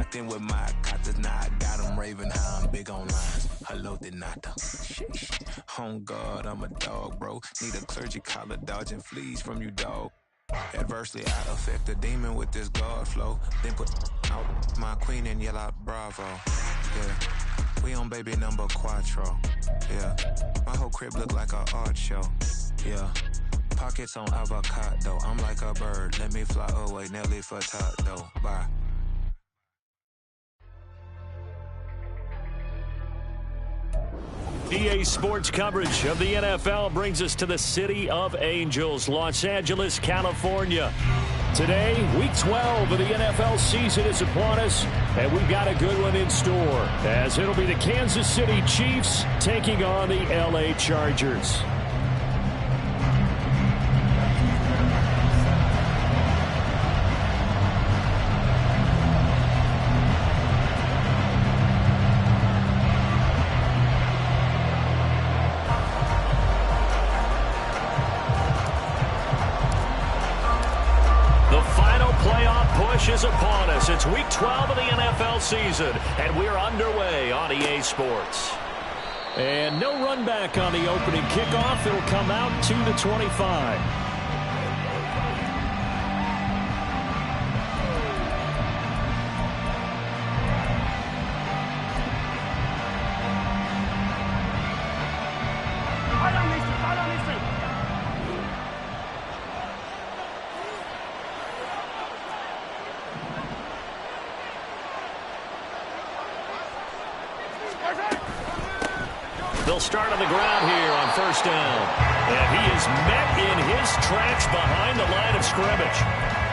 Locked in with my cotters, now I got them raving how I'm big on lines. Hello, Denata. Home guard, I'm a dog, bro. Need a clergy collar, dodging fleas from you, dog. Adversely, I affect a demon with this guard flow. Then put out my queen and yell out bravo. Yeah, we on baby number quattro. Yeah, my whole crib look like a art show. Yeah, pockets on avocado. I'm like a bird, let me fly away. Nelly Furtado, bye. EA Sports coverage of the NFL brings us to the City of Angels, Los Angeles, California. Today, Week 12 of the NFL season is upon us, and we've got a good one in store, as it'll be the Kansas City Chiefs taking on the LA Chargers. Is upon us. It's Week 12 of the NFL season, and we're underway on EA Sports. And no run back on the opening kickoff. It'll come out to the 25. They'll start on the ground here on first down. And he is met in his tracks behind the line of scrimmage.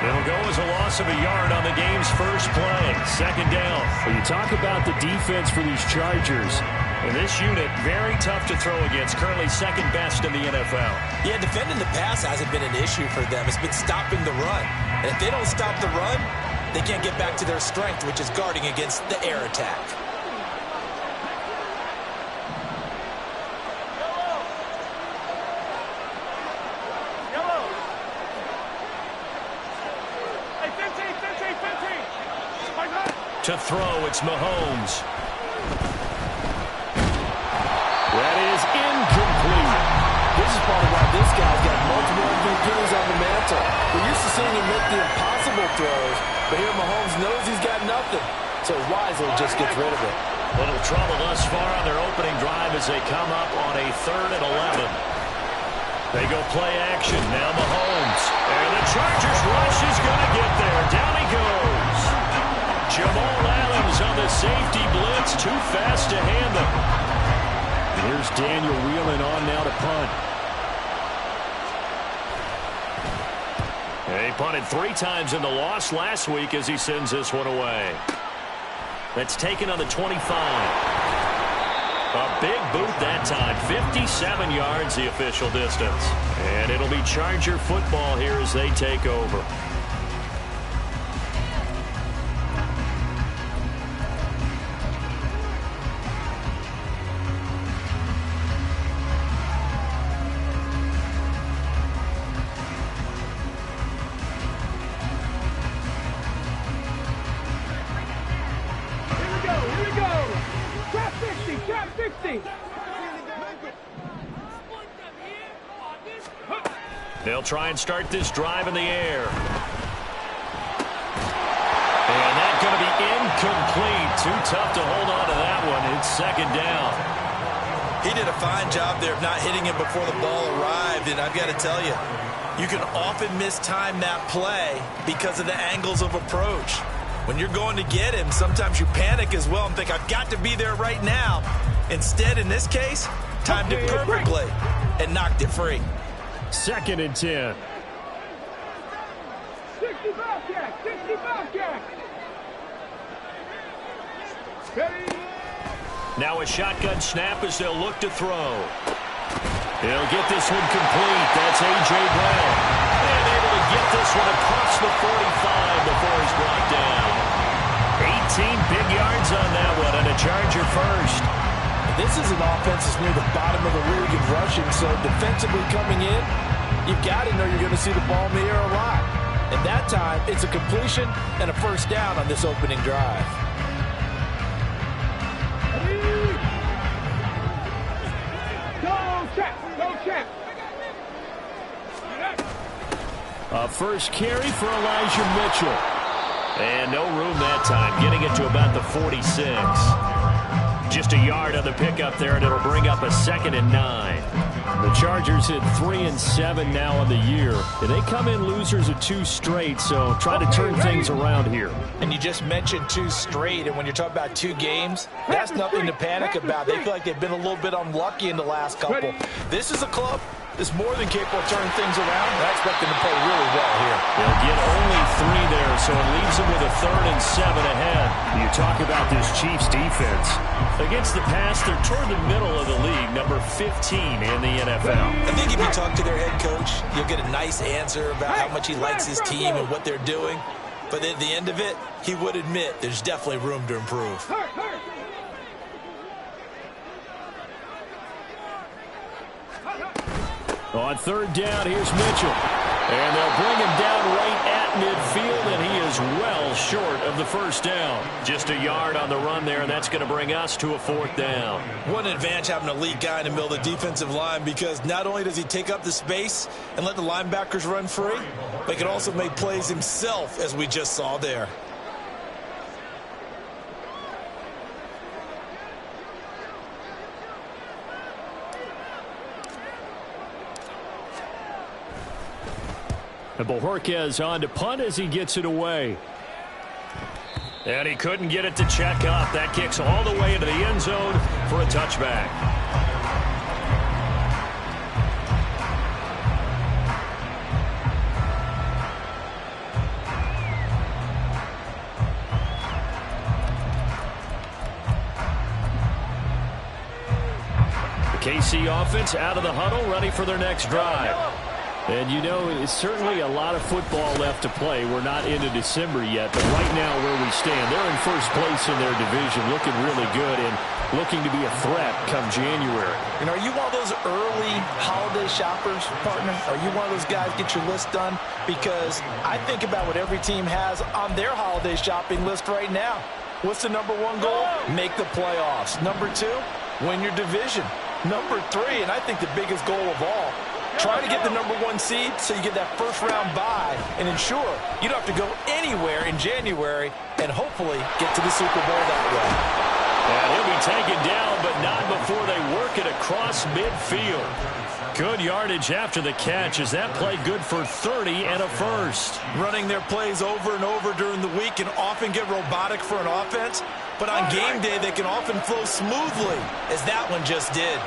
It'll go as a loss of a yard on the game's first play. Second down. Well, you talk about the defense for these Chargers. And this unit, very tough to throw against. Currently second best in the NFL. Yeah, defending the pass hasn't been an issue for them. It's been stopping the run. And if they don't stop the run, they can't get back to their strength, which is guarding against the air attack. To throw, it's Mahomes. That is incomplete. This is part of why this guy's got multiple MVPs on the mantle. We're used to seeing him make the impossible throws, but here Mahomes knows he's got nothing, so wisely just gets rid of it. Little trouble thus far on their opening drive as they come up on a 3rd and 11. They go play action. Now Mahomes. And the Chargers rush is going to get there. Down he goes. Jamal Adams on the safety blitz. Too fast to handle. Here's Daniel Whelan on now to punt. He punted 3 times in the loss last week as he sends this one away. That's taken on the 25. A big boot that time. 57 yards the official distance. And it'll be Charger football here as they take over. They'll try and start this drive in the air. And that's going to be incomplete. Too tough to hold on to that one. It's second down. He did a fine job there of not hitting him before the ball arrived. And I've got to tell you, you can often mistime that play because of the angles of approach. When you're going to get him, sometimes you panic as well and think, I've got to be there right now. Instead, in this case, timed it perfectly and knocked it free. 2nd and 10. 60 Bobcat! 60 Bobcat! Now a shotgun snap as they'll look to throw. He'll get this one complete. That's A.J. Brown. And able to get this one across the 45 before he's brought down. 18 big yards on that one, and a Charger first. This is an offense that's near the bottom of the league in rushing, so defensively coming in, you've got to know you're going to see the ball in the air a lot. And that time, it's a completion and a first down on this opening drive. Go check. Go check. A first carry for Elijah Mitchell. And no room that time, getting it to about the 46. Just a yard on the pickup there, and it'll bring up a 2nd and 9. The Chargers hit 3-7 now on the year. And they come in losers of 2 straight, so try to turn things around here. And you just mentioned 2 straight, and when you're talking about 2 games, that's nothing to panic about. They feel like they've been a little bit unlucky in the last couple. This is a club that's more than capable of turning things around, and I expect them to play really well here. They'll get only 3 there, so it leaves them with a 3rd and 7 ahead. You talk about this Chiefs defense. Against the pass, they're toward the middle of the league, number 15 in the NFL. I think if you talk to their head coach, you'll get a nice answer about how much he likes his team and what they're doing. But at the end of it, he would admit there's definitely room to improve. On 3rd down, here's Mitchell. And they'll bring him down right at midfield, and he is well short of the first down. Just a yard on the run there, and that's going to bring us to a 4th down. What an advantage having a elite guy in the middle of the defensive line, because not only does he take up the space and let the linebackers run free, but he can also make plays himself, as we just saw there. And Bojorquez on to punt as he gets it away. And he couldn't get it to check up. That kicks all the way into the end zone for a touchback. The KC offense out of the huddle, ready for their next drive. And you know, it's certainly a lot of football left to play. We're not into December yet, but right now where we stand, they're in first place in their division, looking really good and looking to be a threat come January. You know, are you one of those early holiday shoppers, partner? Are you one of those guys get your list done? Because I think about what every team has on their holiday shopping list right now. What's the number 1 goal? Make the playoffs. Number 2, win your division. Number 3, and I think the biggest goal of all, try to get the number 1 seed so you get that first-round bye and ensure you don't have to go anywhere in January and hopefully get to the Super Bowl that way. And he'll be taken down, but not before they work it across midfield. Good yardage after the catch. Is that play good for 30 and a first? Running their plays over and over during the week can often get robotic for an offense, but on game day they can often flow smoothly, as that one just did.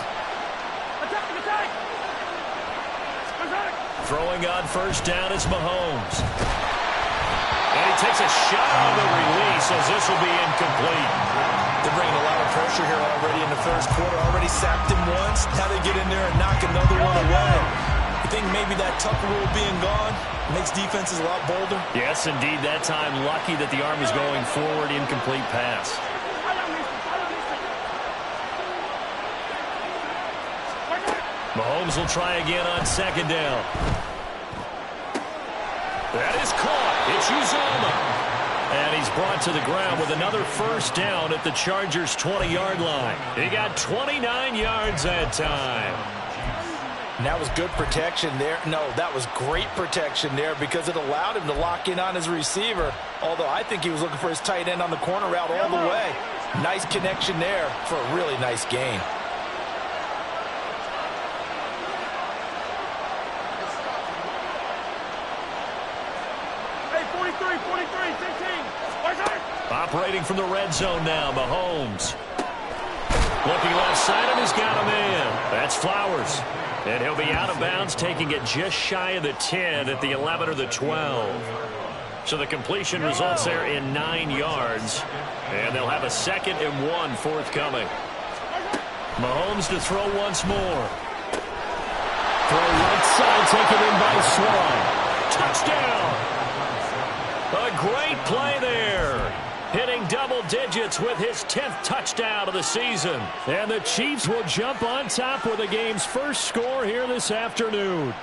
Throwing on first down is Mahomes. And he takes a shot on the release as this will be incomplete. They're bringing a lot of pressure here already in the first quarter. Already sacked him once. Now they get in there and knock another one away. You think maybe that Tucker rule being gone makes defenses a lot bolder? Yes, indeed. That time lucky that the arm was going forward. Incomplete pass. Mahomes will try again on 2nd down. That is caught. It's Uzomah. And he's brought to the ground with another first down at the Chargers' 20-yard line. He got 29 yards that time. And that was good protection there. No, that was great protection there because it allowed him to lock in on his receiver. Although I think he was looking for his tight end on the corner route all the way. Nice connection there for a really nice gain. Operating from the red zone now, Mahomes. Looking left side, and he's got a man. That's Flowers. And he'll be out of bounds, taking it just shy of the 10 at the 11 or the 12. So the completion results there in 9 yards. And they'll have a 2nd and 1 forthcoming. Mahomes to throw once more. Throw right side, taken in by Swan. Touchdown! A great play there. Hitting double digits with his 10th touchdown of the season. And the Chiefs will jump on top with the game's first score here this afternoon.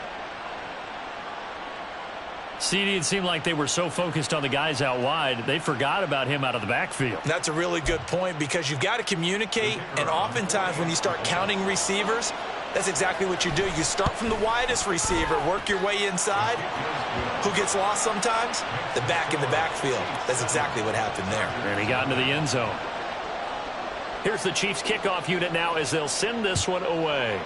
CD, it seemed like they were so focused on the guys out wide, they forgot about him out of the backfield. That's a really good point because you've got to communicate, and oftentimes when you start counting receivers, that's exactly what you do. You start from the widest receiver, work your way inside. Who gets lost sometimes? The back in the backfield. That's exactly what happened there. And he got into the end zone. Here's the Chiefs kickoff unit now as they'll send this one away.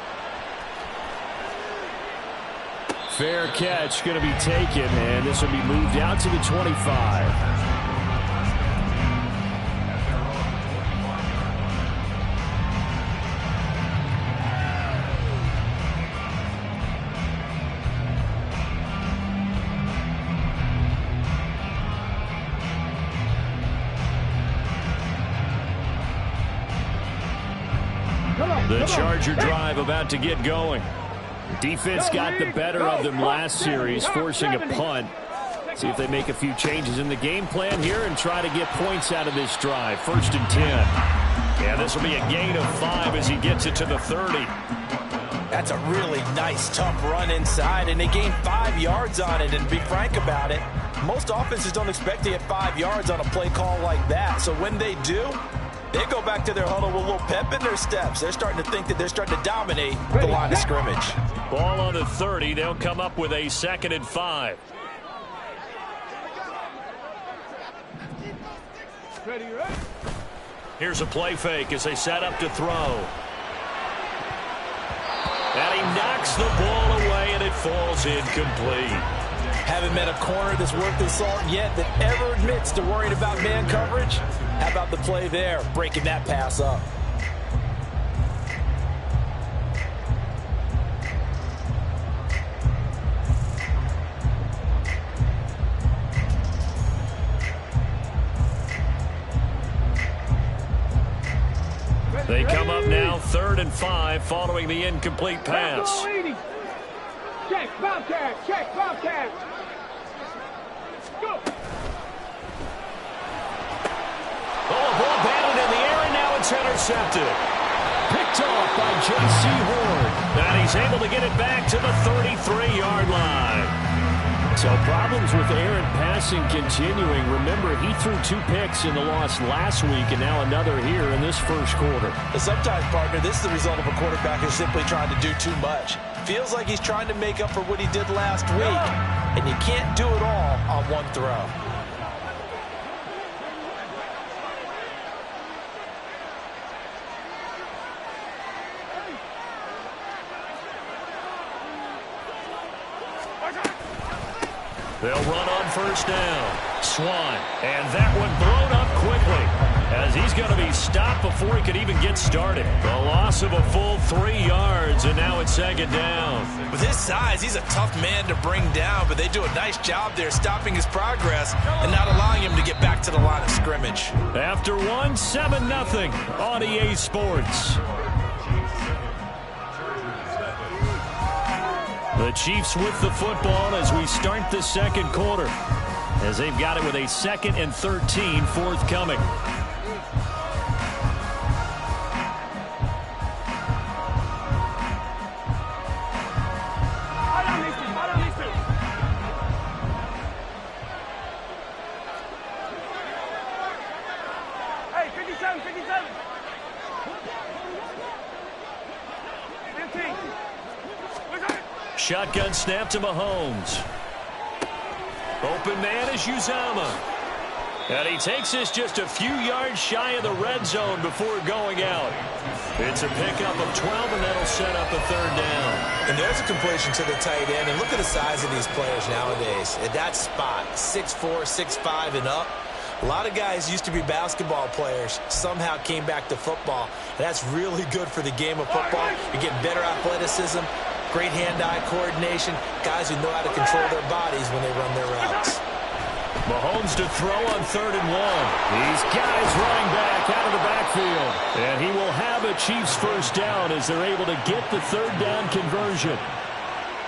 Fair catch going to be taken, and this will be moved out to the 25. The Charger drive about to get going. Defense got the better of them last series, forcing a punt. See if they make a few changes in the game plan here and try to get points out of this drive. 1st and 10. Yeah, this will be a gain of 5 as he gets it to the 30. That's a really nice, tough run inside, and they gained 5 yards on it. And to be frank about it, most offenses don't expect to get 5 yards on a play call like that. So when they do, they go back to their huddle with a little pep in their steps. They're starting to think that they're starting to dominate the line of scrimmage. Ball on the 30. They'll come up with a 2nd and 5. Here's a play fake as they set up to throw. And he knocks the ball away, and it falls incomplete. Haven't met a corner that's worth his salt yet that ever admits to worrying about man coverage. How about the play there, breaking that pass up? They come up now 3rd and 5 following the incomplete pass. Check, Bobcat, check, Bobcat. Go. Oh, ball batted in the air, and now it's intercepted. Picked off by J.C. Horn. And he's able to get it back to the 33-yard line. So problems with errant passing continuing. Remember, he threw 2 picks in the loss last week, and now another here in this first quarter. And sometimes, partner, this is the result of a quarterback who's simply trying to do too much. Feels like he's trying to make up for what he did last week, and you can't do it all on one throw. They'll run on 1st down. Swan, and that one blown up quickly as he's going to be stopped before he could even get started. The loss of a full 3 yards, and now it's 2nd down. With his size, he's a tough man to bring down, but they do a nice job there stopping his progress and not allowing him to get back to the line of scrimmage. After 7-0 on EA Sports. The Chiefs with the football as we start the 2nd quarter, as they've got it with a 2nd and 13 forthcoming. Hey, 57, 57. 15. Shotgun snap to Mahomes. Open man is Uzama. And he takes this just a few yards shy of the red zone before going out. It's a pickup of 12, and that'll set up a 3rd down. And there's a completion to the tight end. And look at the size of these players nowadays. At that spot, 6'4", 6'5", and up. A lot of guys used to be basketball players, somehow came back to football. And that's really good for the game of football. You're getting better athleticism, great hand-eye coordination, guys who know how to control their bodies when they run their routes. Mahomes to throw on 3rd and 1. These guys running back out of the backfield. And he will have a Chiefs 1st down as they're able to get the 3rd down conversion.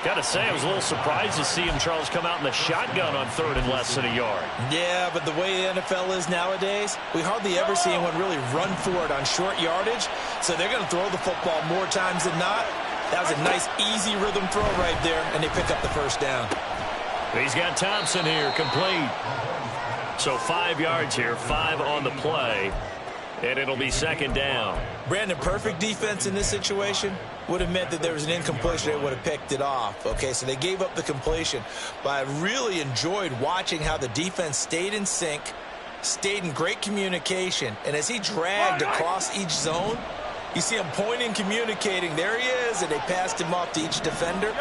Got to say, I was a little surprised to see him, Charles, come out in the shotgun on 3rd and less than a yard. Yeah, but the way the NFL is nowadays, we hardly ever see anyone really run for it on short yardage. So they're going to throw the football more times than not. That was a nice, easy rhythm throw right there, and they pick up the 1st down. He's got Thompson here, complete. So 5 yards here, 5 on the play, and it'll be second down. Brandon, perfect defense in this situation would have meant that there was an incompletion. They would have picked it off. Okay, so they gave up the completion. But I really enjoyed watching how the defense stayed in sync, stayed in great communication, and as he dragged across each zone, you see him pointing, communicating. There he is, and they passed him off to each defender.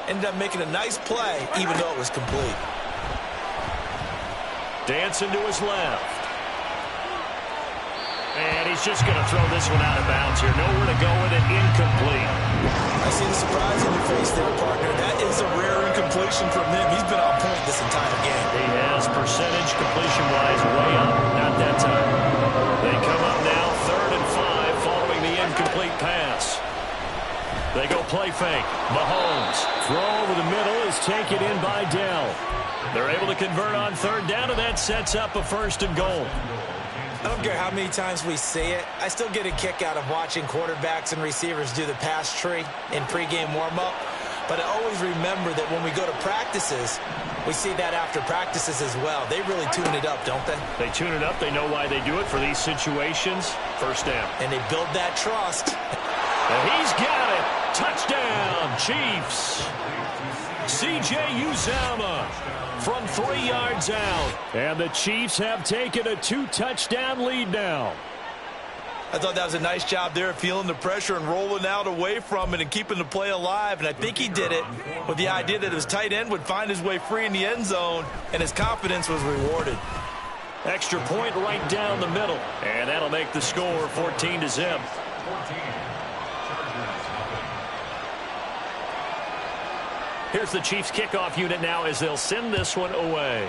Ended up making a nice play, even though it was complete. Dancing to his left. And he's just going to throw this one out of bounds here. Nowhere to go with it. Incomplete. I see the surprise in your face there, partner. That is a rare incompletion from him. He's been on point this entire game. He has percentage completion-wise way up. Not that time. They come up now 3rd and 5 following the incomplete pass. They go play fake. Mahomes. Throw over the middle is taken in by Dell. They're able to convert on 3rd down, and that sets up a 1st and goal. I don't care how many times we say it. I still get a kick out of watching quarterbacks and receivers do the pass tree in pregame warm-up. But I always remember that when we go to practices, we see that after practices as well. They really tune it up, don't they? They tune it up. They know why they do it for these situations. 1st down. And they build that trust. And he's got it. Touchdown, Chiefs. C.J. Uzomah from 3 yards out. And the Chiefs have taken a 2-touchdown lead now. I thought that was a nice job there, feeling the pressure and rolling out away from it and keeping the play alive. And I think he did it with the idea that his tight end would find his way free in the end zone, and his confidence was rewarded. Extra point right down the middle. And that'll make the score 14-0. Here's the Chiefs kickoff unit now as they'll send this one away.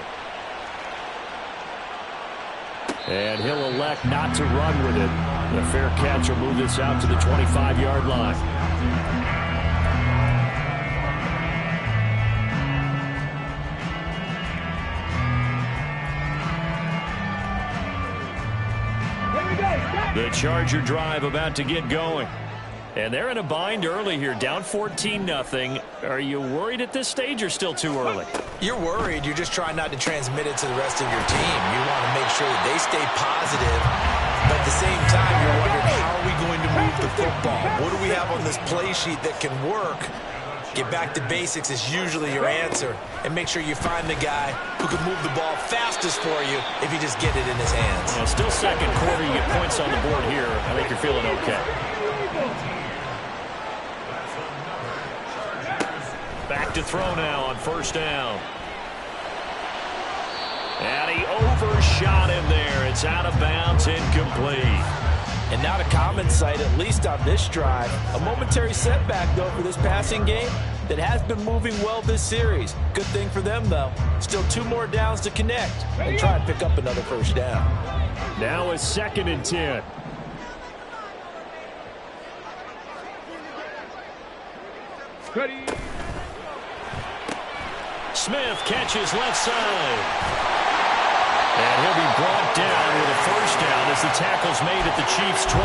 And he'll elect not to run with it. The fair catch will move this out to the 25-yard line. The Charger drive about to get going. And they're in a bind early here, down 14-0. Are you worried at this stage or still too early? You're worried. You're just trying not to transmit it to the rest of your team. You want to make sure that they stay positive. But at the same time, you're wondering, how are we going to move the football? What do we have on this play sheet that can work? Get back to basics is usually your answer. And make sure you find the guy who can move the ball fastest for you if you just get it in his hands. Well, still second quarter. You get points on the board here. I think you're feeling okay. Back to throw now on 1st down. And he overshot him there. It's out of bounds, incomplete. And not a common sight, at least on this drive. A momentary setback, though, for this passing game that has been moving well this series. Good thing for them, though. Still 2 more downs to connect and try and pick up another 1st down. Now it's 2nd and 10. Ready. Smith catches left side. And he'll be brought down with a 1st down as the tackle's made at the Chiefs' 23.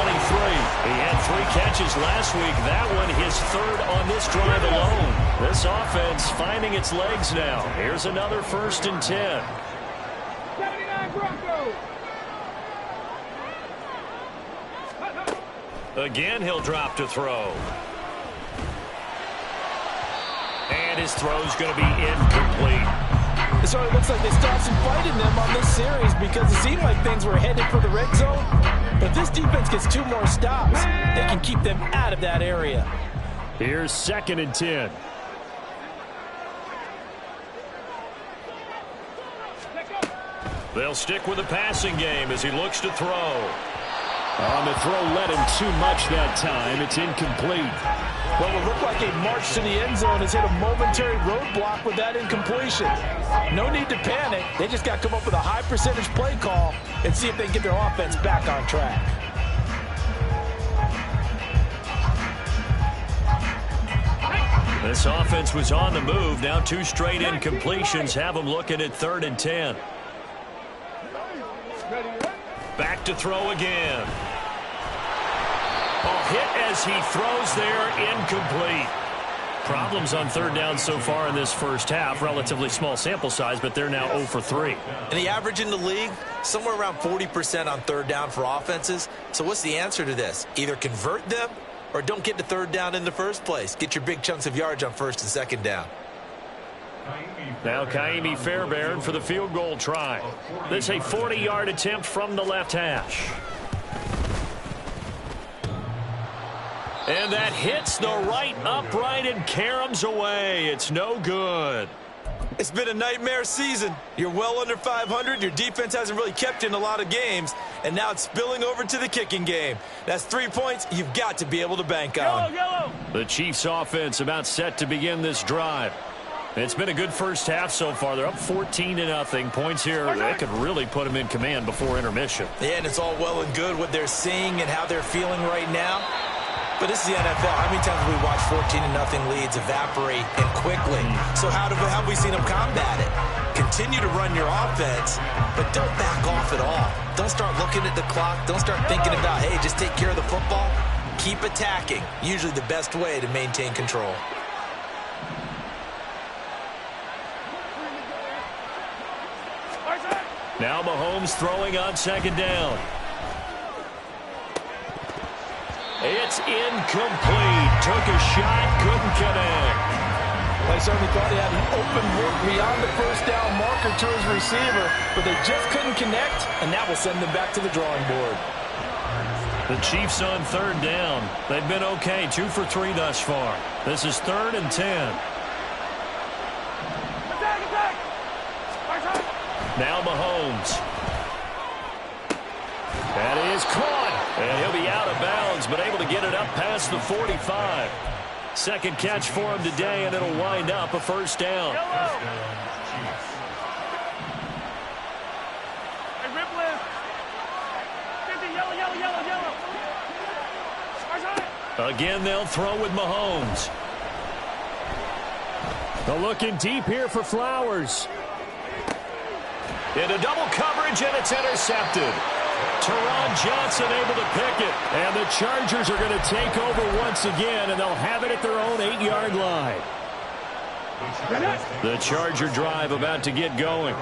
He had 3 catches last week. That one his 3rd on this drive alone. This offense finding its legs now. Here's another 1st and 10. 79 Broncos. Again, he'll drop to throw. And his throw's going to be incomplete. So it looks like they stopped some fight in them on this series because it seemed like things were headed for the red zone. But this defense gets 2 more stops. They can keep them out of that area. Here's 2nd and 10. They'll stick with the passing game as he looks to throw. On the throw led him too much that time. It's incomplete. Well, it looked like a march to the end zone has hit a momentary roadblock with that incompletion. No need to panic. They just got to come up with a high percentage play call and see if they can get their offense back on track. This offense was on the move. Now 2 straight incompletions have them looking at 3rd and 10. Back to throw again. Hit as he throws there, incomplete. problems on third down so far in this first half. Relatively small sample size, but they're now 0 for 3. And the average in the league, somewhere around 40% on third down for offenses. So what's the answer to this? Either convert them or don't get to third down in the first place. Get your big chunks of yards on first and second down. Now Kaimi Fairbairn for the field goal try. This is a 40-yard attempt from the left hash. And that hits the right upright and caroms away. It's no good. It's been a nightmare season. You're well under 500. Your defense hasn't really kept you in a lot of games. And now it's spilling over to the kicking game. That's 3 points you've got to be able to bank on. The Chiefs offense about set to begin this drive. It's been a good first half so far. They're up 14-0. Points here that could really put them in command before intermission. Yeah, and it's all well and good what they're seeing and how they're feeling right now. But this is the NFL. How many times have we watched 14-0 leads evaporate and quickly? So how have we seen them combat it? Continue to run your offense, but don't back off at all. Don't start looking at the clock. Don't start thinking about, hey, just take care of the football. Keep attacking. Usually the best way to maintain control. Now Mahomes throwing on second down. It's incomplete. Took a shot, couldn't connect. Well, he certainly thought he had an open look beyond the first down marker to his receiver, but they just couldn't connect, and that will send them back to the drawing board. The Chiefs on third down. They've been okay, 2 for 3 thus far. This is 3rd and 10. Now Mahomes. That is caught. And he'll be out of bounds, but able to get it up past the 45. Second catch for him today, and it'll wind up a first down. Again, they'll throw with Mahomes. They're looking deep here for Flowers. Into double coverage, and it's intercepted. Teron Johnson able to pick it. And the Chargers are going to take over once again, and they'll have it at their own 8-yard line. The Charger drive about to get going.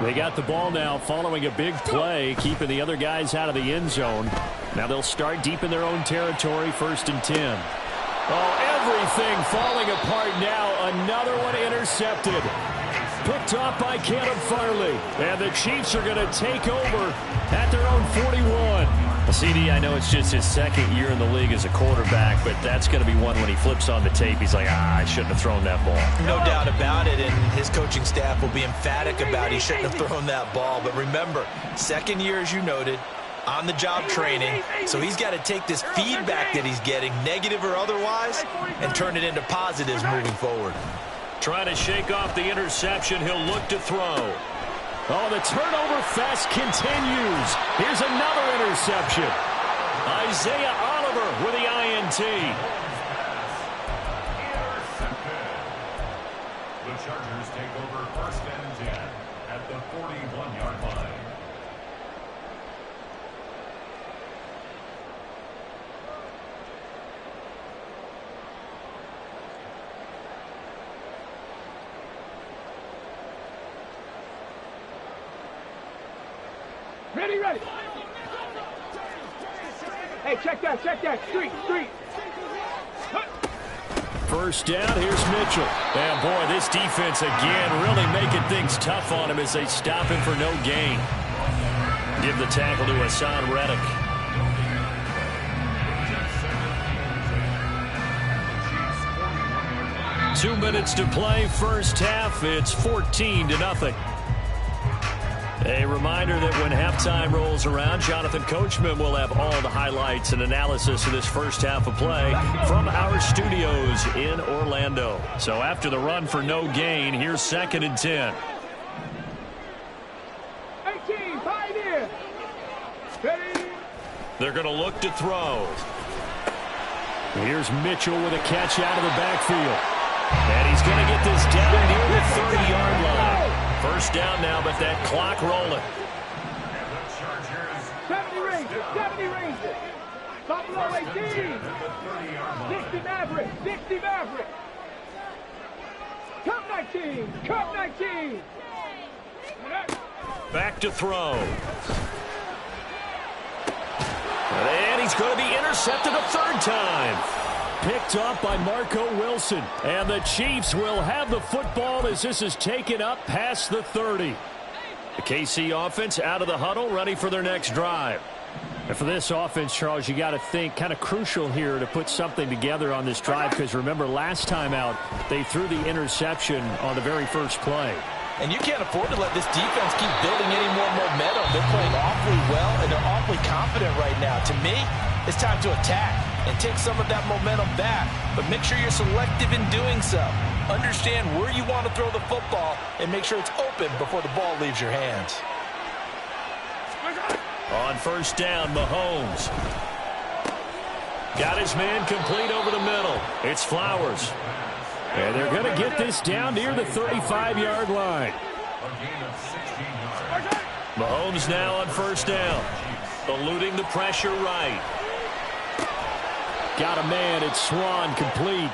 They got the ball now following a big play, keeping the other guys out of the end zone. Now they'll start deep in their own territory, 1st and 10. Oh, everything falling apart now. Another one intercepted. Picked off by Caleb Farley. And the Chiefs are going to take over at their own 41. CD, I know it's just his second year in the league as a quarterback, but that's going to be one when he flips on the tape. He's like, I shouldn't have thrown that ball. No doubt about it, and his coaching staff will be emphatic about he shouldn't have thrown that ball. But remember, second year, as you noted, on-the-job training, so he's got to take this feedback that he's getting, negative or otherwise, and turn it into positives moving forward. Trying to shake off the interception. He'll look to throw. Oh, the turnover fest continues. Here's another interception. Isaiah Oliver with the INT. The Chargers take over 1st and 10 at the 41-yard line. Ready, ready. Hey, check that. Street. First down, here's Mitchell. And boy, this defense again really making things tough on him as they stop him for no gain. Give the tackle to Hassan Reddick. Two minutes to play, first half. It's 14-0. A reminder that when halftime rolls around, Jonathan Coachman will have all the highlights and analysis of this first half of play from our studios in Orlando. So after the run for no gain, here's 2nd and 10. 18, Pioneer. Ready. They're going to look to throw. Here's Mitchell with a catch out of the backfield. And he's going to get this down near the 30-yard line. First down now, but that clock rolling. 70 Rangers. Buffalo 18. 60 Mavericks. Cup 19. Cup 19. Back to throw. And he's going to be intercepted a third time. Picked up by Marco Wilson. And the Chiefs will have the football as this is taken up past the 30. The KC offense out of the huddle, ready for their next drive. And for this offense, Charles, you got to think kind of crucial here to put something together on this drive, because remember last time out they threw the interception on the very first play. And you can't afford to let this defense keep building any more momentum. They're playing awfully well, and they're awfully confident right now. To me, it's time to attack and take some of that momentum back. But make sure you're selective in doing so. Understand where you want to throw the football and make sure it's open before the ball leaves your hands. On first down, Mahomes. Got his man complete over the middle. It's Flowers. And they're going to get this down near the 35-yard line. Mahomes now on first down. Eluding the pressure right. Got a man at Swan complete.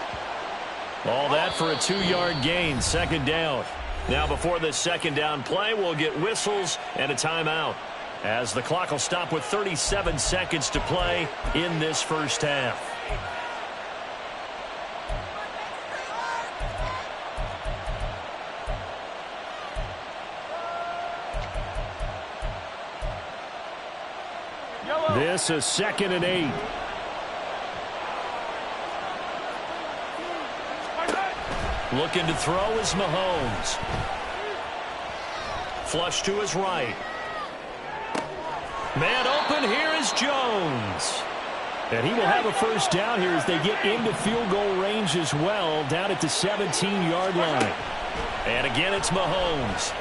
All that for a 2-yard gain, second down. Now before this second down play, we'll get whistles and a timeout, as the clock will stop with 37 seconds to play in this first half. This is 2nd and 8. Looking to throw is Mahomes. Flush to his right. Man open, here is Jones. And he will have a first down here as they get into field goal range as well, down at the 17-yard line. And again, it's Mahomes.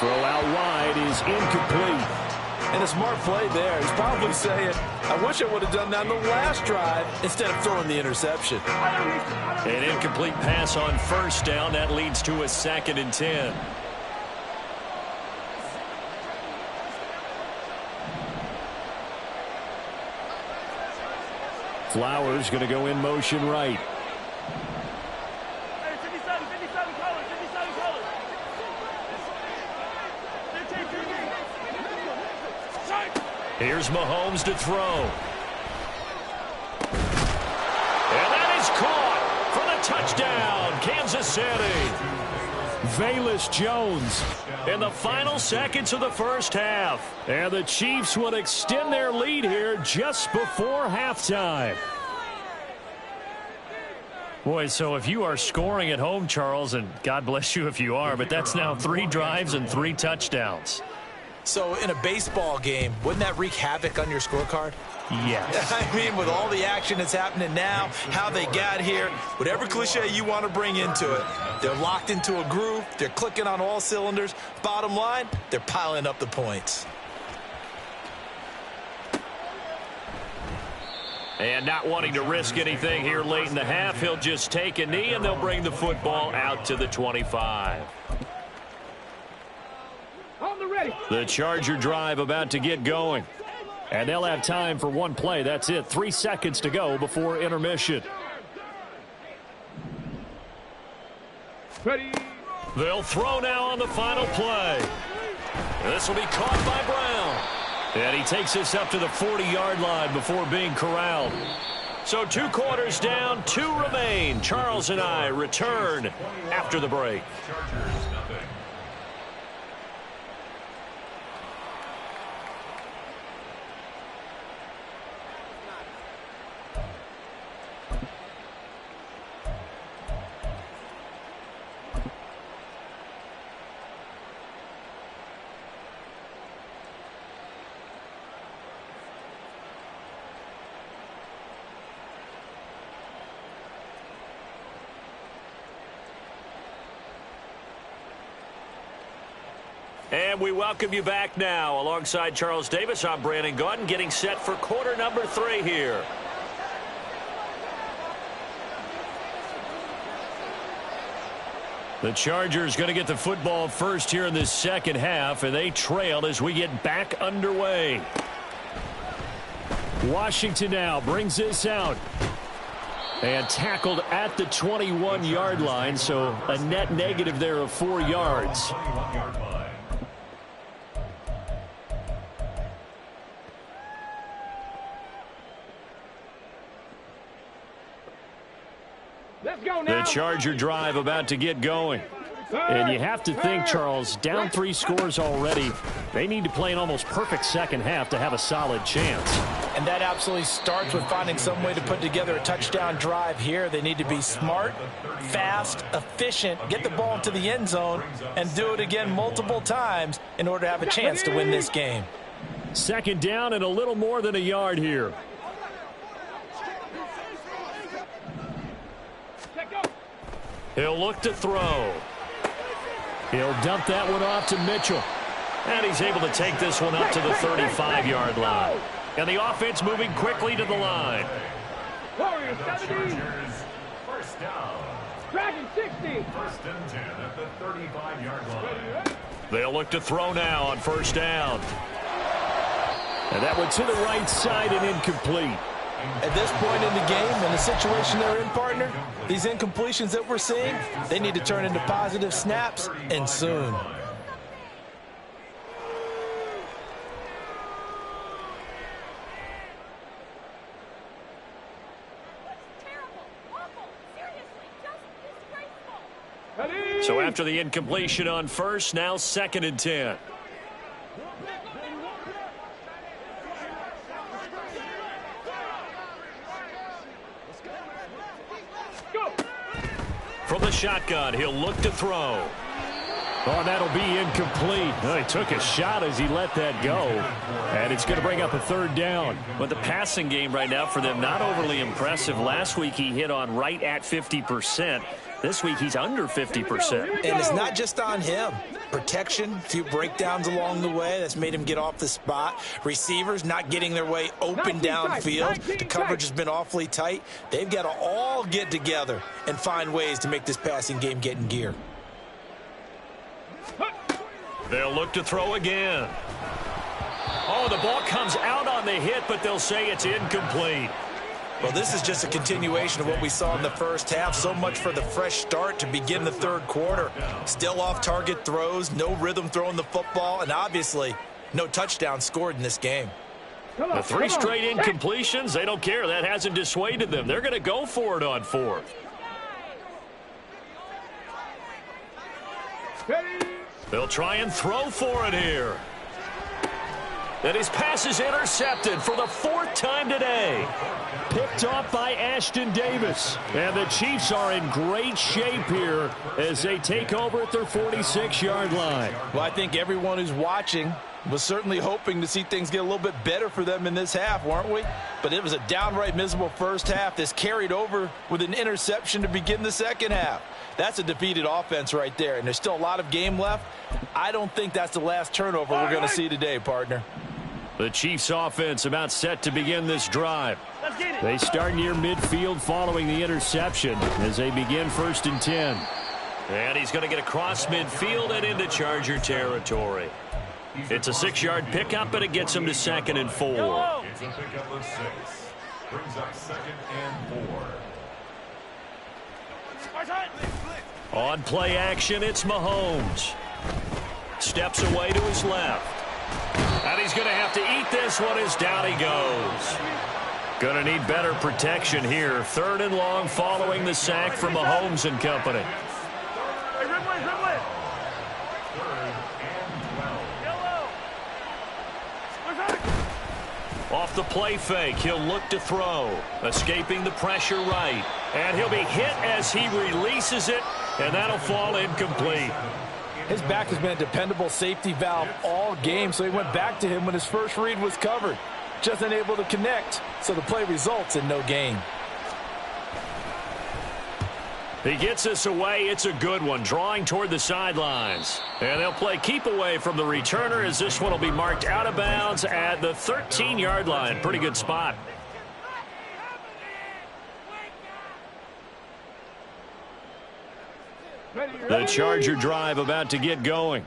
Throw out wide is incomplete. And a smart play there. He's probably saying, I wish I would have done that on the last drive instead of throwing the interception. An incomplete pass on first down. That leads to a 2nd and 10. Flowers going to go in motion right. Here's Mahomes to throw. And that is caught for the touchdown, Kansas City. Velus Jones in the final seconds of the first half. And the Chiefs will extend their lead here just before halftime. Boy, so if you are scoring at home, Charles, and God bless you if you are, but that's now 3 drives and 3 touchdowns. So in a baseball game, wouldn't that wreak havoc on your scorecard? Yes. I mean, with all the action that's happening now, how they got here, whatever cliche you want to bring into it, they're locked into a groove, they're clicking on all cylinders. Bottom line, they're piling up the points. And not wanting to risk anything here late in the half, he'll just take a knee and they'll bring the football out to the 25. The Charger drive about to get going. And they'll have time for one play. That's it. 3 seconds to go before intermission. Ready. They'll throw now on the final play. This will be caught by Brown. And he takes this up to the 40-yard line before being corralled. So 2 quarters down, 2 remain. Charles and I return after the break. And we welcome you back now. Alongside Charles Davis, I'm Brandon Gaudin, getting set for quarter number 3 here. The Chargers going to get the football first here in this second half, and they trail as we get back underway. Washington now brings this out. And tackled at the 21-yard line, so a net negative there of 4 yards. Let's go now. The Charger drive about to get going. And you have to think, Charles, down 3 scores already. They need to play an almost perfect second half to have a solid chance. And that absolutely starts with finding some way to put together a touchdown drive here. They need to be smart, fast, efficient, get the ball into the end zone, and do it again multiple times in order to have a chance to win this game. Second down and a little more than a yard here. He'll look to throw. He'll dump that one off to Mitchell. And he's able to take this one up to the 35-yard line. And the offense moving quickly to the line. Warriors 70. First down. Dragon 60. First and 10 at the 35-yard line. They'll look to throw now on first down. And that one to the right side and incomplete. At this point in the game, in the situation they're in, partner, these incompletions that we're seeing, they need to turn into positive snaps, and soon. So after the incompletion on first, now second and 10. From the shotgun, he'll look to throw. Oh, that'll be incomplete. Oh, he took a shot as he let that go. And it's going to bring up a third down. But the passing game right now for them, not overly impressive. Last week he hit on right at 50%. This week he's under 50%. And it's not just on him. Protection, a few breakdowns along the way. That's made him get off the spot. Receivers not getting their way open downfield. The coverage has been awfully tight. They've got to all get together and find ways to make this passing game get in gear. They'll look to throw again. Oh, the ball comes out on the hit, but they'll say it's incomplete. Well, this is just a continuation of what we saw in the first half. So much for the fresh start to begin the third quarter. Still off-target throws, no rhythm throwing the football, and obviously no touchdown scored in this game. The 3 straight incompletions, they don't care. That hasn't dissuaded them. They're going to go for it on fourth. They'll try and throw for it here. And his pass is intercepted for the 4th time today. Picked off by Ashton Davis. And the Chiefs are in great shape here as they take over at their 46-yard line. Well, I think everyone who's watching was certainly hoping to see things get a little bit better for them in this half, weren't we? But it was a downright miserable first half. This carried over with an interception to begin the second half. That's a defeated offense right there, and there's still a lot of game left. I don't think that's the last turnover we're going to see today, partner. The Chiefs offense about set to begin this drive. They start near midfield following the interception as they begin 1st and 10. And he's going to get across midfield and into Charger territory. It's a 6-yard pickup, but it gets him to 2nd and 4. It's a pickup of 6. Brings up 2nd and 4. On play action, it's Mahomes. Steps away to his left. And he's going to have to eat this one as down he goes. Going to need better protection here. 3rd and long following the sack from Mahomes and company. Off the play fake, he'll look to throw. Escaping the pressure right. And he'll be hit as he releases it, and that'll fall incomplete. His back has been a dependable safety valve all game, so he went back to him when his first read was covered. Just unable to connect, so the play results in no gain. He gets this away. It's a good one, drawing toward the sidelines. And they'll play keep away from the returner as this one will be marked out of bounds at the 13-yard line. Pretty good spot. The Charger drive about to get going.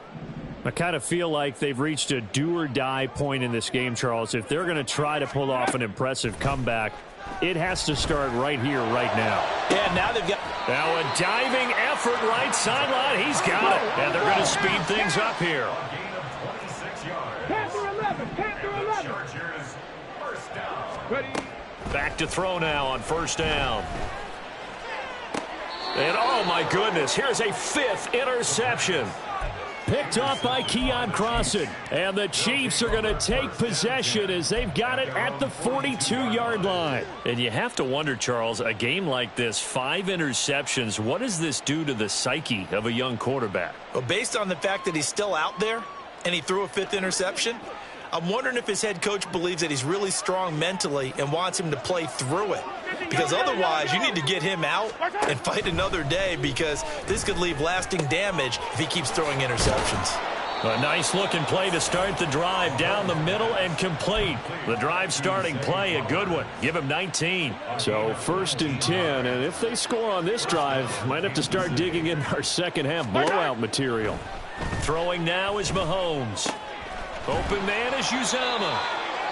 I kind of feel like they've reached a do-or-die point in this game, Charles. If they're going to try to pull off an impressive comeback, it has to start right here, right now. Yeah, now they've got... Now a diving effort right sideline. He's got it. And they're going to speed things up here. Panther 11, Panther 11. Chargers, first down. Ready. Back to throw now on first down. And oh my goodness, here's a 5th interception. Picked off by Keon Crossan. And the Chiefs are going to take possession as they've got it at the 42-yard line. And you have to wonder, Charles, a game like this, 5 interceptions, what does this do to the psyche of a young quarterback? Well, based on the fact that he's still out there and he threw a 5th interception, I'm wondering if his head coach believes that he's really strong mentally and wants him to play through it. Because otherwise, you need to get him out and fight another day, because this could leave lasting damage if he keeps throwing interceptions. A nice-looking play to start the drive down the middle and complete. The drive starting play, a good one. Give him 19. So 1st and 10, and if they score on this drive, might have to start digging in our second-half blowout material. Throwing now is Mahomes. Open man is Uzama.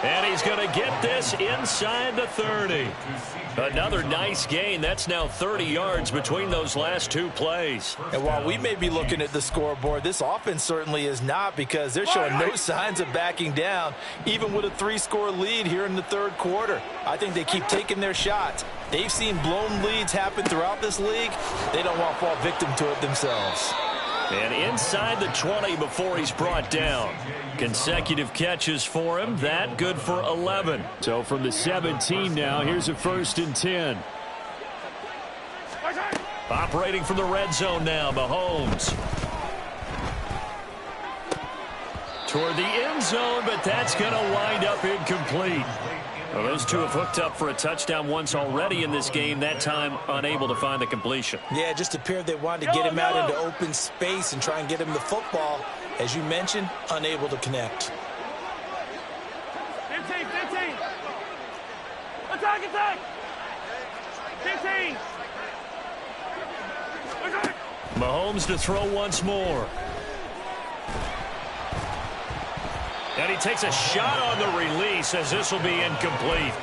And he's going to get this inside the 30. Another nice gain. That's now 30 yards between those last 2 plays. And while we may be looking at the scoreboard, this offense certainly is not, because they're showing no signs of backing down, even with a 3-score lead here in the 3rd quarter. I think they keep taking their shots. They've seen blown leads happen throughout this league. They don't want to fall victim to it themselves. And inside the 20 before he's brought down. Consecutive catches for him. That good for 11. So from the 17 now, here's a 1st and 10. Operating from the red zone now, Mahomes. Toward the end zone, but that's going to wind up incomplete. Well, those two have hooked up for a touchdown once already in this game, that time unable to find the completion. Yeah, it just appeared they wanted to get him out into open space and try and get him the football. As you mentioned, unable to connect. 15, 15. Attack, attack. 15. Attack. Mahomes to throw once more. And he takes a shot on the release as this will be incomplete.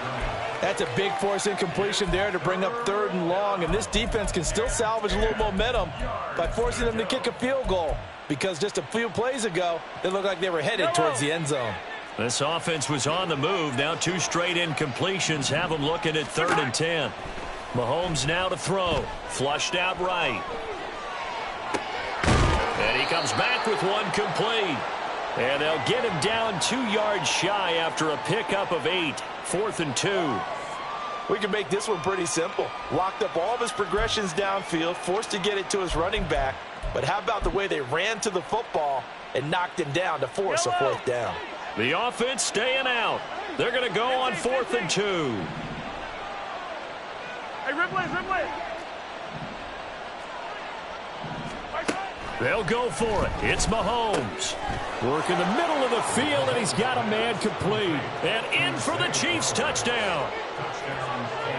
That's a big force incompletion there to bring up 3rd and long, and this defense can still salvage a little momentum by forcing them to kick a field goal, because just a few plays ago, they looked like they were headed towards the end zone. This offense was on the move. Now 2 straight incompletions have them looking at 3rd and 10. Mahomes now to throw. Flushed out right. And he comes back with one complete. And they'll get him down 2 yards shy after a pickup of 8. 4th and 2. We can make this one pretty simple. Locked up all of his progressions downfield, forced to get it to his running back. But how about the way they ran to the football and knocked him down to force a 4th down? The offense staying out. They're going to go on 4th and 2. Hey, Ripley. They'll go for it. It's Mahomes. Work in the middle of the field, and he's got a man complete. And in for the Chiefs touchdown.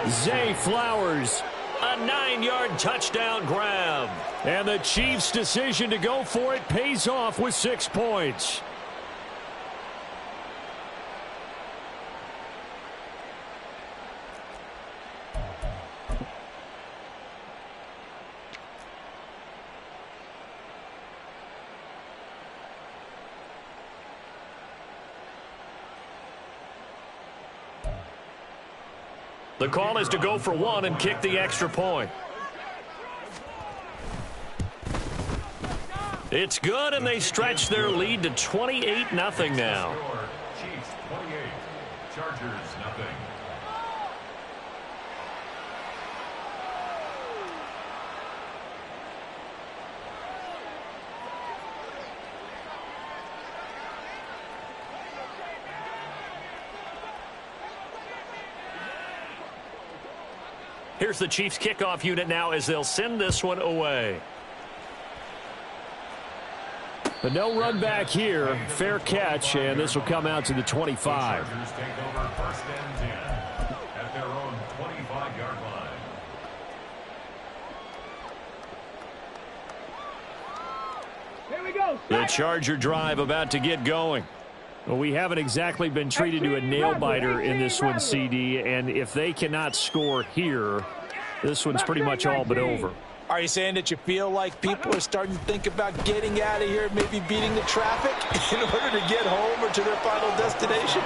Zay Flowers, a 9-yard touchdown grab. And the Chiefs' decision to go for it pays off with 6 points. The call is to go for 1 and kick the extra point. It's good, and they stretch their lead to 28-0 now. Chiefs 28, Chargers nothing. Here's the Chiefs kickoff unit now as they'll send this one away. But no run back here. Fair catch, and this will come out to the 25. The Chargers take over 1st and 10 at their own 25-yard line. Here we go. The Charger drive about to get going. Well, we haven't exactly been treated to a nail-biter in this one, CD, and if they cannot score here, this one's pretty much all but over. Are you saying that you feel like people are starting to think about getting out of here, maybe beating the traffic in order to get home or to their final destination?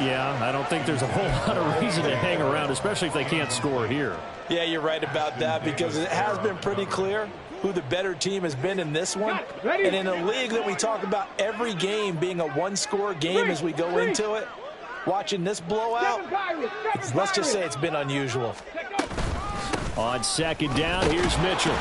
Yeah, I don't think there's a whole lot of reason to hang around, especially if they can't score here. Yeah, you're right about that, because it has been pretty clear who the better team has been in this one. And in a league that we talk about every game being a one-score game as we go into it, watching this blowout, let's just say it's been unusual. On second down, here's Mitchell.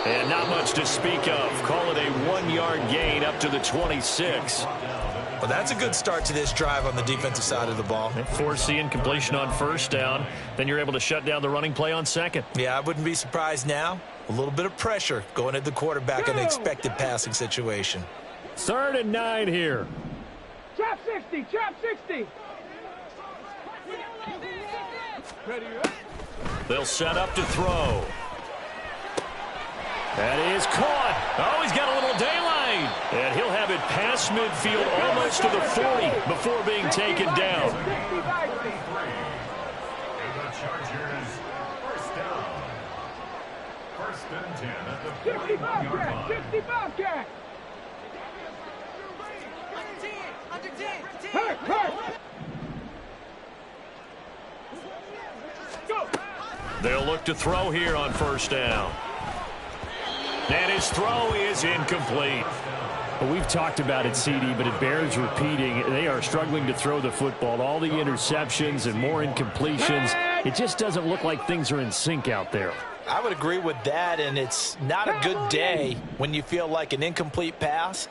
And not much to speak of. Call it a 1-yard gain up to the 26. Well, that's a good start to this drive on the defensive side of the ball. Force the incompletion on first down. Then you're able to shut down the running play on second. Yeah, I wouldn't be surprised now. A little bit of pressure going at the quarterback in an expected passing situation. 3rd and 9 here. Trap 60, trap 60. Ready, right? They'll set up to throw. That is caught. Oh, he's got a little daylight. And he'll have it past midfield almost to the 40 before being taken down. And the Chargers, first down. 1st and 10 at the 41-yard line. 60 Bobcat. Hurt, hurt. Go. They'll look to throw here on first down. And his throw is incomplete. Well, we've talked about it, CD, but it bears repeating. They are struggling to throw the football. All the interceptions and more incompletions. It just doesn't look like things are in sync out there. I would agree with that, and it's not a good day when you feel like an incomplete pass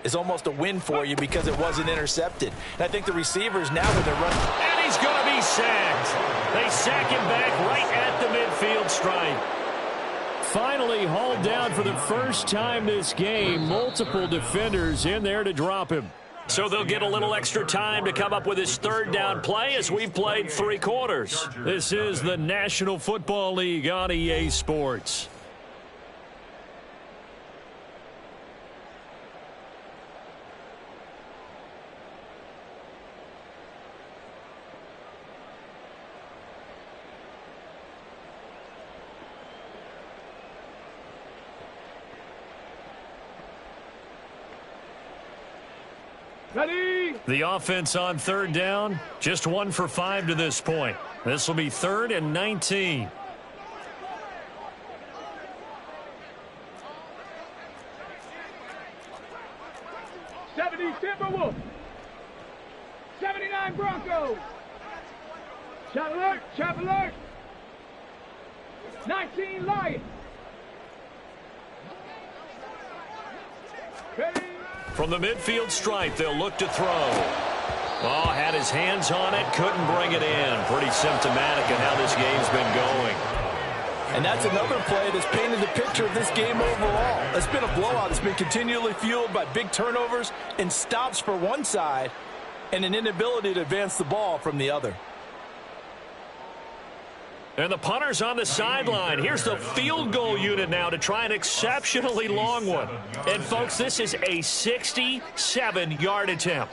is almost a win for you because it wasn't intercepted. And I think the receivers now when they're running. And he's going to be sacked. They sack him back right at the midfield stripe. Finally hauled down for the first time this game. Multiple defenders in there to drop him. So they'll get a little extra time to come up with his 3rd down play as we've played 3 quarters. This is the National Football League on EA Sports. Ready? The offense on 3rd down, just 1 for 5 to this point. This will be 3rd and 19. Timberwolves. 79 Broncos. Shot alert, shot alert. 19 Lions. Ready? From the midfield stripe, they'll look to throw. Oh, had his hands on it, couldn't bring it in. Pretty symptomatic of how this game's been going. And that's another play that's painted the picture of this game overall. It's been a blowout that's been continually fueled by big turnovers and stops for one side and an inability to advance the ball from the other. And the punter's on the sideline. Here's the field goal unit now to try an exceptionally long one. And, folks, this is a 67-yard attempt.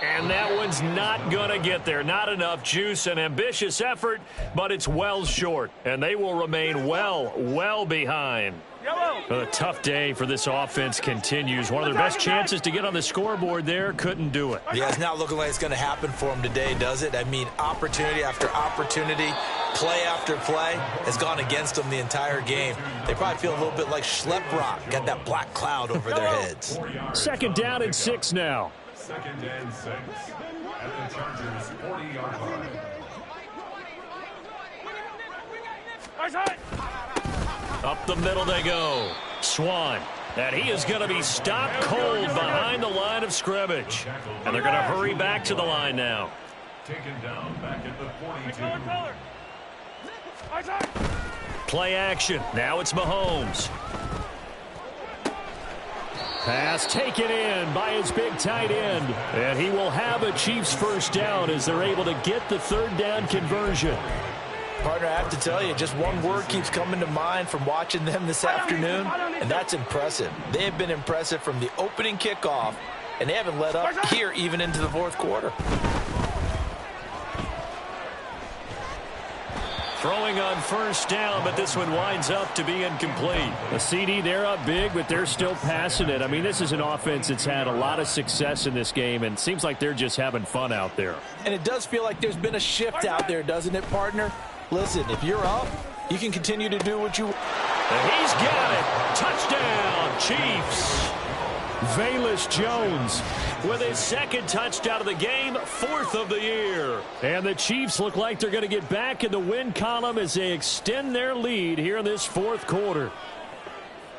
And that one's not going to get there. Not enough juice. An ambitious effort, but it's well short. And they will remain well behind. A tough day for this offense continues. One of their best chances to get on the scoreboard there, couldn't do it. Yeah, it's not looking like it's going to happen for them today, does it? I mean, opportunity after opportunity, play after play has gone against them the entire game. They probably feel a little bit like Schlep Rock, got that black cloud over their heads. 2nd down and 6 now. 2nd and 6 at the Chargers' 40-yard line. Up the middle they go. Swan. And he is going to be stopped cold behind the line of scrimmage. And they're going to hurry back to the line now. Taken down back at the 42. Play action. Now it's Mahomes. Pass taken in by his big tight end. And he will have a Chiefs first down as they're able to get the 3rd down conversion. Partner, I have to tell you, just one word keeps coming to mind from watching them this afternoon, and that's impressive. They have been impressive from the opening kickoff, and they haven't let up here even into the fourth quarter. Throwing on first down, but this one winds up to be incomplete. A CD, they're up big, but they're still passing it. I mean, this is an offense that's had a lot of success in this game, and it seems like they're just having fun out there. And it does feel like there's been a shift out there, doesn't it, partner? Listen, if you're up, you can continue to do what you want. And he's got it. Touchdown, Chiefs. Velus Jones with his second touchdown of the game, fourth of the year. And the Chiefs look like they're going to get back in the win column as they extend their lead here in this fourth quarter.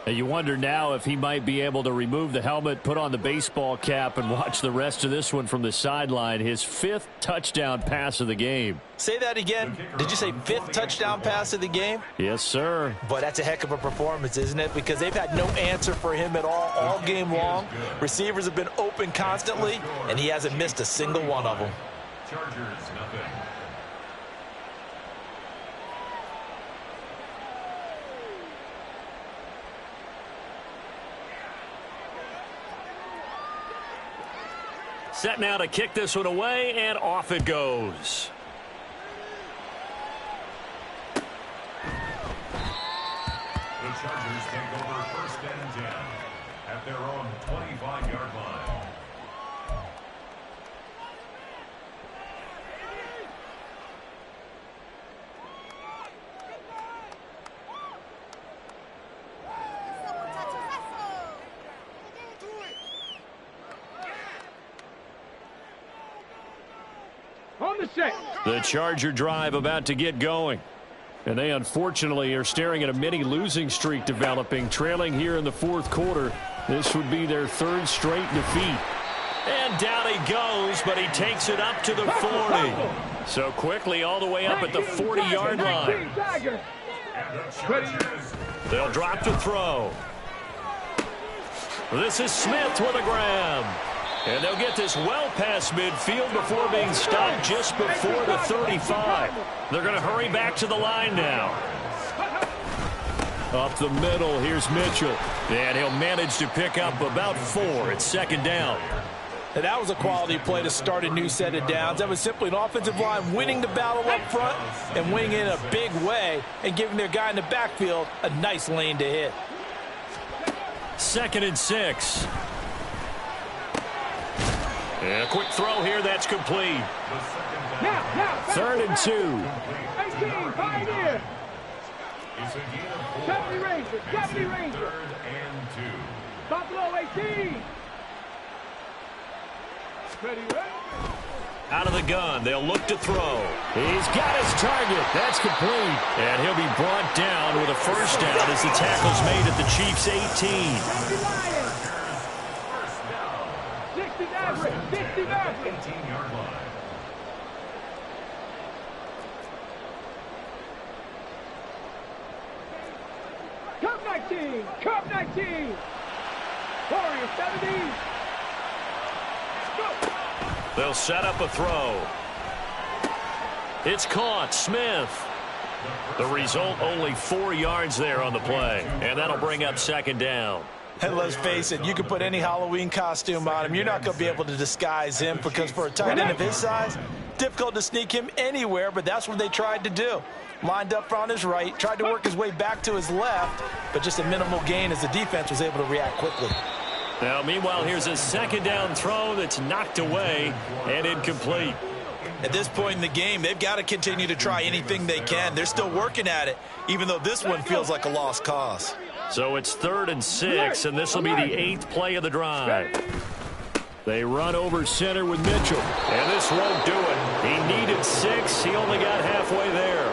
And you wonder now if he might be able to remove the helmet, put on the baseball cap, and watch the rest of this one from the sideline. His fifth touchdown pass of the game. Say that again. Did you say fifth touchdown pass of the game? Yes, sir. But that's a heck of a performance, isn't it? Because they've had no answer for him at all game long. Receivers have been open constantly, and he hasn't missed a single one of them. Chargers, nothing. Set now to kick this one away, and off it goes. The Chargers take over first and 10 at their own 25-yard line. On the set. The Charger drive about to get going. And they unfortunately are staring at a mini losing streak developing, trailing here in the fourth quarter. This would be their third straight defeat. And down he goes, but he takes it up to the 40. So quickly all the way up at the 40-yard line. They'll drop to throw. This is Smith with a grab. And they'll get this well past midfield before being stopped just before the 35. They're going to hurry back to the line now. Up the middle, here's Mitchell. And he'll manage to pick up about 4. It's second down. And that was a quality play to start a new set of downs. That was simply an offensive line winning the battle up front and winning in a big way and giving their guy in the backfield a nice lane to hit. 2nd and 6. And a quick throw here, that's complete. Now, 3rd and 2. 18, Pioneer. Deputy Ranger, Deputy Ranger. 3rd and 2. Buffalo 18. Ready, ready. Out of the gun, they'll look to throw. He's got his target. That's complete. And he'll be brought down with a first down as the tackle's made at the Chiefs' 18. 18-yard line. Cup 19, Cup 19. Warrior 70. Go. They'll set up a throw. It's caught. Smith. The result, only 4 yards there on the play. And that'll bring up second down. And let's face it, you can put any Halloween costume on him. You're not going to be able to disguise him because for a tight end of his size, difficult to sneak him anywhere, but that's what they tried to do. Lined up on his right, tried to work his way back to his left, but just a minimal gain as the defense was able to react quickly. Now, meanwhile, here's a second down throw that's knocked away and incomplete. At this point in the game, they've got to continue to try anything they can. They're still working at it, even though this one feels like a lost cause. So it's 3rd and 6, and this will be the 8th play of the drive. They run over center with Mitchell, and this won't do it. He needed 6. He only got halfway there.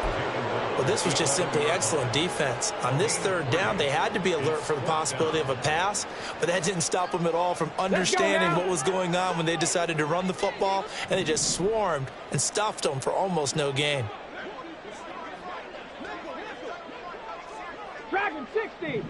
Well, this was just simply excellent defense. On this 3rd down, they had to be alert for the possibility of a pass, but that didn't stop them at all from understanding what was going on when they decided to run the football, and they just swarmed and stuffed them for almost no gain. Dragon 60.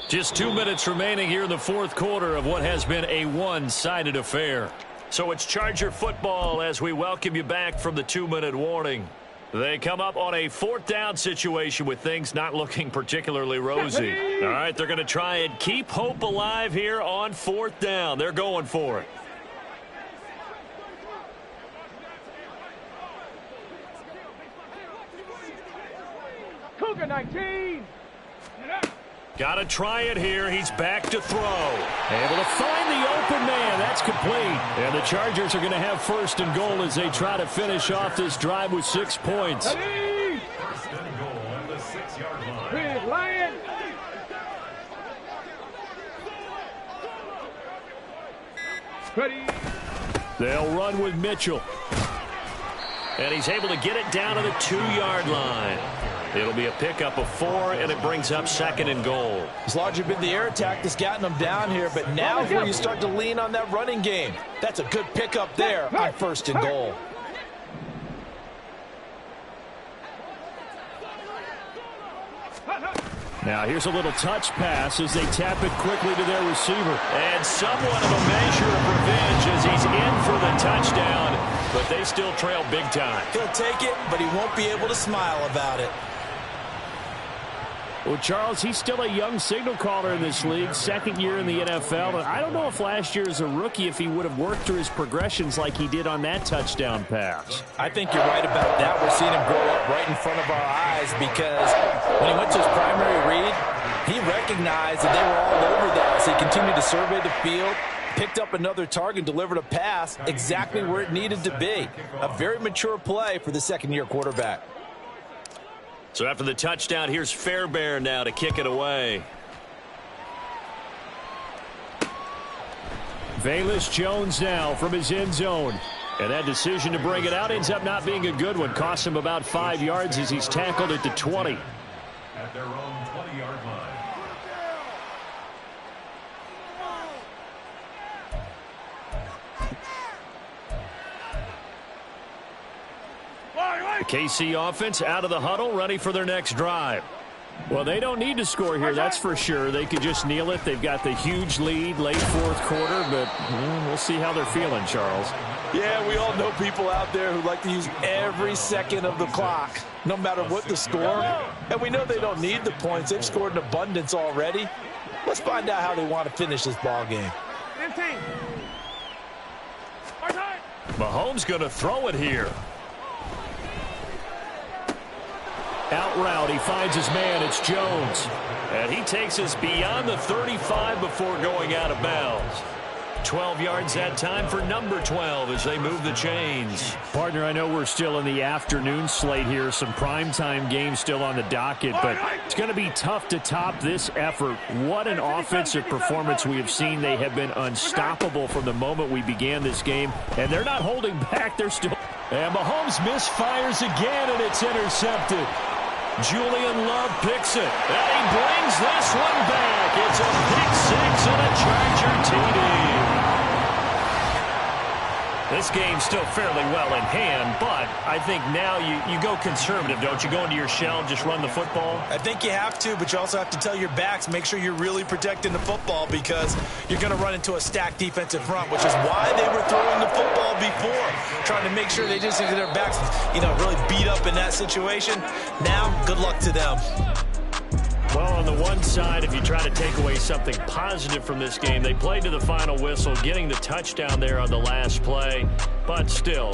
Just 2 minutes remaining here in the fourth quarter of what has been a one-sided affair. So it's Charger football as we welcome you back from the 2-minute warning. They come up on a 4th down situation with things not looking particularly rosy. All right, they're going to try and keep hope alive here on 4th down. They're going for it. Cougar 19. Got to try it here. He's back to throw. Able to find the open man. That's complete. And the Chargers are going to have 1st and goal as they try to finish off this drive with 6 points. 1st and goal at the 6-yard line. Big Lion. Ready. They'll run with Mitchell. And he's able to get it down to the 2-yard line. It'll be a pickup of 4, and it brings up 2nd and goal. It's largely been the air attack that's gotten them down here, but now is where you start to lean on that running game. That's a good pickup there on 1st and goal. Now here's a little touch pass as they tap it quickly to their receiver. And somewhat of a measure of revenge as he's in for the touchdown, but they still trail big time. He'll take it, but he won't be able to smile about it. Well, Charles, he's still a young signal caller in this league, 2nd year in the NFL. And I don't know if last year as a rookie if he would have worked through his progressions like he did on that touchdown pass. I think you're right about that. We're seeing him grow up right in front of our eyes because when he went to his primary read, he recognized that they were all over that. So he continued to survey the field, picked up another target, delivered a pass exactly where it needed to be. A very mature play for the 2nd-year quarterback. So after the touchdown, here's Fairbairn now to kick it away. Velus Jones now from his end zone. And that decision to bring it out ends up not being a good one. Costs him about 5 yards as he's tackled at the 20. At their own 20-yard line. The KC offense out of the huddle, ready for their next drive. Well, they don't need to score here, that's for sure. They could just kneel it. They've got the huge lead, late 4th quarter, but we'll see how they're feeling, Charles. Yeah, we all know people out there who like to use every second of the clock, no matter what the score. And we know they don't need the points. They've scored in abundance already. Let's find out how they want to finish this ball game. 15. Mahomes going to throw it here. Out route, he finds his man. It's Jones. And he takes us beyond the 35 before going out of bounds. 12 yards that time for number 12 as they move the chains. Partner, I know we're still in the afternoon slate here. Some primetime games still on the docket, but it's going to be tough to top this effort. What an offensive performance we have seen. They have been unstoppable from the moment we began this game, and they're not holding back. They're still... And Mahomes misfires again, and it's intercepted. Julian Love picks it, and he brings this one back. It's a pick 6 and a Charger TD. This game's still fairly well in hand, but I think now you go conservative, don't you? Go into your shell, just run the football? I think you have to, but you also have to tell your backs, make sure you're really protecting the football because you're going to run into a stacked defensive front, which is why they were throwing the football before, trying to make sure they just get their backs, really beat up in that situation. Now, good luck to them. Well, on the one side, if you try to take away something positive from this game, they played to the final whistle, getting the touchdown there on the last play. But still,